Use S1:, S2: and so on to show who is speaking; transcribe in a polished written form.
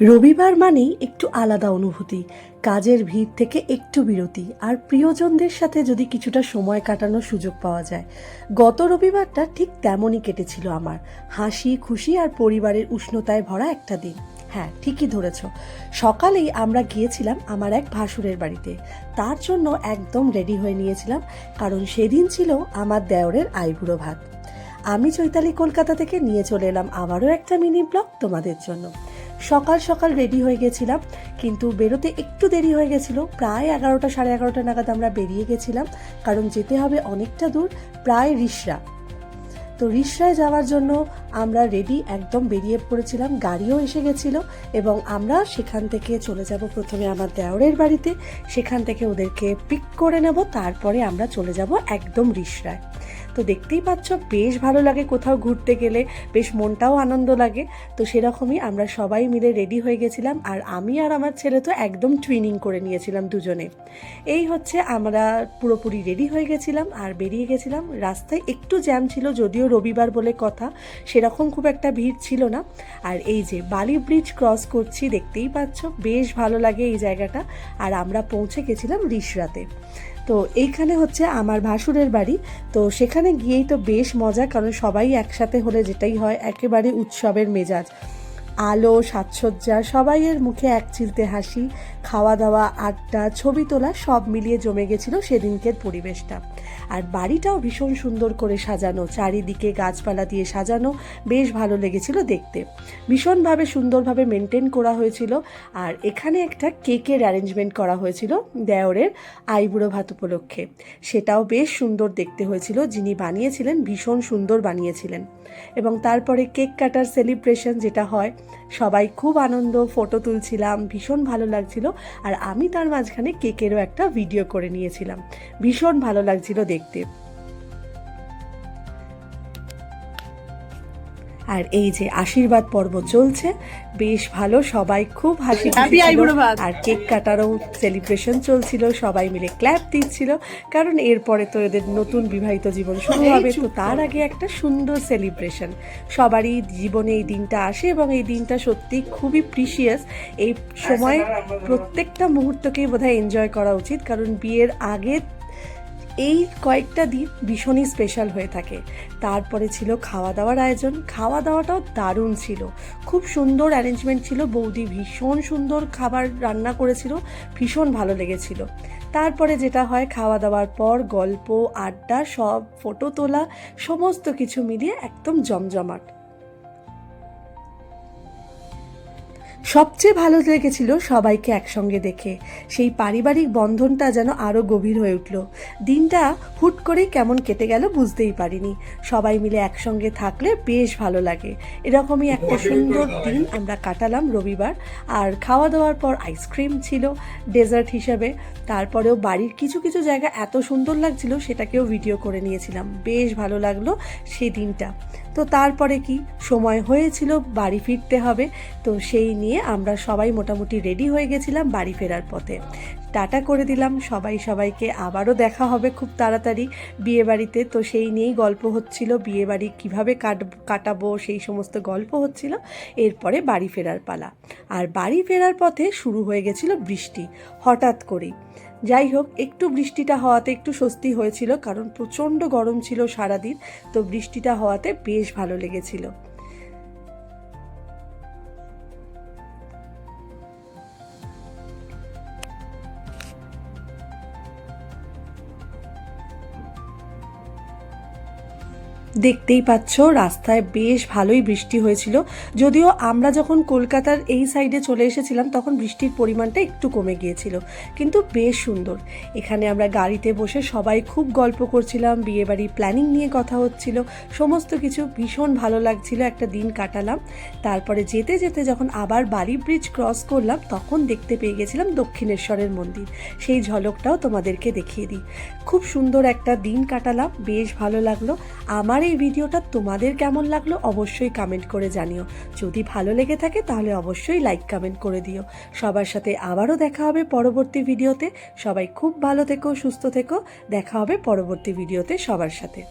S1: রবিবার মানেই একটু আলাদা অনুভূতি, কাজের ভিড় থেকে একটু বিরতি আর প্রিয়জনদের সাথে যদি কিছুটা সময় কাটানোর সুযোগ পাওয়া যায়। গত রবিবারটা ঠিক তেমনই কেটেছিল আমার, হাসি খুশি আর পরিবারের উষ্ণতায় ভরা একটা দিন। হ্যাঁ, ঠিকই ধরেছ। সকালেই আমরা গিয়েছিলাম আমার এক ভাসুরের বাড়িতে। তার জন্য একদম রেডি হয়ে নিয়েছিলাম, কারণ সেদিন ছিল আমার দেওরের আইবুড়ো ভাত। আমি চৈতালি কলকাতা থেকে নিয়ে চলে এলাম আবারও একটা মিনি ব্লগ তোমাদের জন্য। সকাল সকাল রেডি হয়ে গেছিলাম, কিন্তু বেরোতে একটু দেরি হয়ে গেছিলো। প্রায় 11টা সাড়ে 11টা নাগাদ আমরা বেরিয়ে গেছিলাম, কারণ যেতে হবে অনেকটা দূর, প্রায় রিষড়া। তো রিষড়ায় যাওয়ার জন্য আমরা রেডি একদম বেরিয়ে পড়েছিলাম, গাড়িও এসে গেছিলো এবং আমরা সেখান থেকে চলে যাব প্রথমে আমার দেওরের বাড়িতে। সেখান থেকে ওদেরকে পিক করে নেব, তারপরে আমরা চলে যাব একদম রিষড়ায়। তো দেখতেই পাচ্ছ, বেশ ভালো লাগে কোথাও ঘুরতে গেলে, বেশ মনটাও আনন্দ লাগে। তো সেরকমই আমরা সবাই মিলে রেডি হয়ে গেছিলাম, আর আমি আর আমার ছেলে তো একদম টুইনিং করে নিয়েছিলাম দুজনে। এই হচ্ছে, আমরা পুরোপুরি রেডি হয়ে গেছিলাম আর বেরিয়ে গেছিলাম। রাস্তায় একটু জ্যাম ছিল, যদিও রবিবার বলে কথা, সেরকম খুব একটা ভিড় ছিল না। আর এই যে বালি ব্রিজ ক্রস করছি, দেখতেই পাচ্ছ, বেশ ভালো লাগে এই জায়গাটা। আর আমরা পৌঁছে গেছিলাম রিষড়াতে। তো এইখানে হচ্ছে আমার ভাসুরের বাড়ি। তো সেখানে গিয়েই তো বেশ মজা, কারণ সবাই একসাথে হলে যেটাই হয়, একেবারে উৎসবের মেজাজ, আলো সাজসজ্জা, সবাইয়ের মুখে এক চিলতে হাসি, খাওয়া দাওয়া, আড্ডা, ছবি তোলা, সব মিলিয়ে জমে গেছিল সেদিনকের পরিবেশটা। আর বাড়িটাও ভীষণ সুন্দর করে সাজানো, চারিদিকে গাছপালা দিয়ে সাজানো, বেশ ভালো লেগেছিল দেখতে। ভীষণভাবে সুন্দরভাবে মেনটেন করা হয়েছিল। আর এখানে একটা কেকের অ্যারেঞ্জমেন্ট করা হয়েছিল দেওরের আইবুড়ো ভাত উপলক্ষে, সেটাও বেশ সুন্দর দেখতে হয়েছিল। যিনি বানিয়েছিলেন ভীষণ সুন্দর বানিয়েছিলেন। এবং তারপরে কেক কাটার সেলিব্রেশন যেটা হয়, সবাই খুব আনন্দ, ফটো তুলছিলাম, ভীষণ ভালো লাগছিল। আর আমি তার মাঝখানে কেকেরও একটা ভিডিও করে নিয়েছিলাম, ভীষণ ভালো লাগছিল দেখতে। আর এই যে আশীর্বাদ পর্ব চলছে, বেশ ভালো, সবাই খুব হাসি আর কেক কাটারও সেলিব্রেশন চলছিল, সবাই মিলে ক্ল্যাপ দিচ্ছিল, কারণ এরপরে তো এদের নতুন বিবাহিত জীবন শুরু হবে। তো তার আগে একটা সুন্দর সেলিব্রেশন, সবারই জীবনে এই দিনটা আসে এবং এই দিনটা সত্যি খুবই প্রিশিয়াস। এই সময় প্রত্যেকটা মুহূর্তকেই বোধহয় এনজয় করা উচিত, কারণ বিয়ের আগে এই কয়েকটা দিন ভীষণই স্পেশাল হয়ে থাকে। তারপরে ছিল খাওয়া দাওয়ার আয়োজন, খাওয়া দাওয়াটাও দারুণ ছিল, খুব সুন্দর অ্যারেঞ্জমেন্ট ছিল। বৌদি ভীষণ সুন্দর খাবার রান্না করেছিল, ভীষণ ভালো লেগেছিল। তারপরে যেটা হয়, খাওয়া দাওয়ার পর গল্প, আড্ডা, সব ফটো তোলা, সমস্ত কিছু মিলিয়ে একদম জমজমাট। সবচেয়ে ভালো লেগেছিল সবাইকে একসঙ্গে দেখে, সেই পারিবারিক বন্ধনটা যেন আরও গভীর হয়ে উঠল। দিনটা হুট করেই কেমন কেটে গেল বুঝতেই পারিনি। সবাই মিলে একসঙ্গে থাকলে বেশ ভালো লাগে। এরকমই একটা সুন্দর দিন আমরা কাটালাম রবিবার। আর খাওয়া দাওয়ার পর আইসক্রিম ছিল ডেজার্ট হিসাবে। তারপরেও বাড়ির কিছু কিছু জায়গা এত সুন্দর লাগছিল, সেটাকেও ভিডিও করে নিয়েছিলাম, বেশ ভালো লাগলো সেই দিনটা। তো তারপরে কি সময় হয়েছিল, বাড়ি ফিরতে হবে। তো সেই নিয়ে আমরা সবাই মোটামুটি রেডি হয়ে গেছিলাম বাড়ি ফেরার পথে। টাটা করে দিলাম সবাইকে, আবারও দেখা হবে খুব তাড়াতাড়ি বিয়েবাড়িতে। তো সেই নিয়েই গল্প হচ্ছিল, বিয়েবাড়ি কীভাবে কাটাবো সেই সমস্ত গল্প হচ্ছিল। এরপরে বাড়ি ফেরার পালা। আর বাড়ি ফেরার পথে শুরু হয়ে গেছিল বৃষ্টি হঠাৎ করেই। যাই হোক, একটু বৃষ্টিটা হওয়াতে একটু স্বস্তি হয়েছিল, কারণ প্রচণ্ড গরম ছিল সারাদিন। তো বৃষ্টিটা হওয়াতে বেশ ভালো লেগেছিল। দেখতেই পাচ্ছ, রাস্তায় বেশ ভালোই বৃষ্টি হয়েছিল। যদিও আমরা যখন কলকাতার এই সাইডে চলে এসেছিলাম তখন বৃষ্টির পরিমাণটা একটু কমে গিয়েছিল, কিন্তু বেশ সুন্দর। এখানে আমরা গাড়িতে বসে সবাই খুব গল্প করছিলাম, বিয়েবাড়ির প্ল্যানিং নিয়ে কথা হচ্ছিল, সমস্ত কিছু ভীষণ ভালো লাগছিল, একটা দিন কাটালাম। তারপরে যেতে যেতে যখন আবার বালি ব্রিজ ক্রস করলাম, তখন দেখতে পেয়ে গেছিলাম দক্ষিণেশ্বরের মন্দির। সেই ঝলকটাও তোমাদেরকে দেখিয়ে দিই। খুব সুন্দর একটা দিন কাটালাম, বেশ ভালো লাগলো। আমার এই ভিডিওটা তোমাদের কেমন লাগলো অবশ্যই কমেন্ট করে জানিও। যদি ভালো লেগে থাকে তাহলে অবশ্যই লাইক কমেন্ট করে দিও। সবার সাথে আবারও দেখা হবে পরবর্তী ভিডিওতে। সবাই খুব ভালো থেকো, সুস্থ থেকো। দেখা হবে পরবর্তী ভিডিওতে সবার সাথে।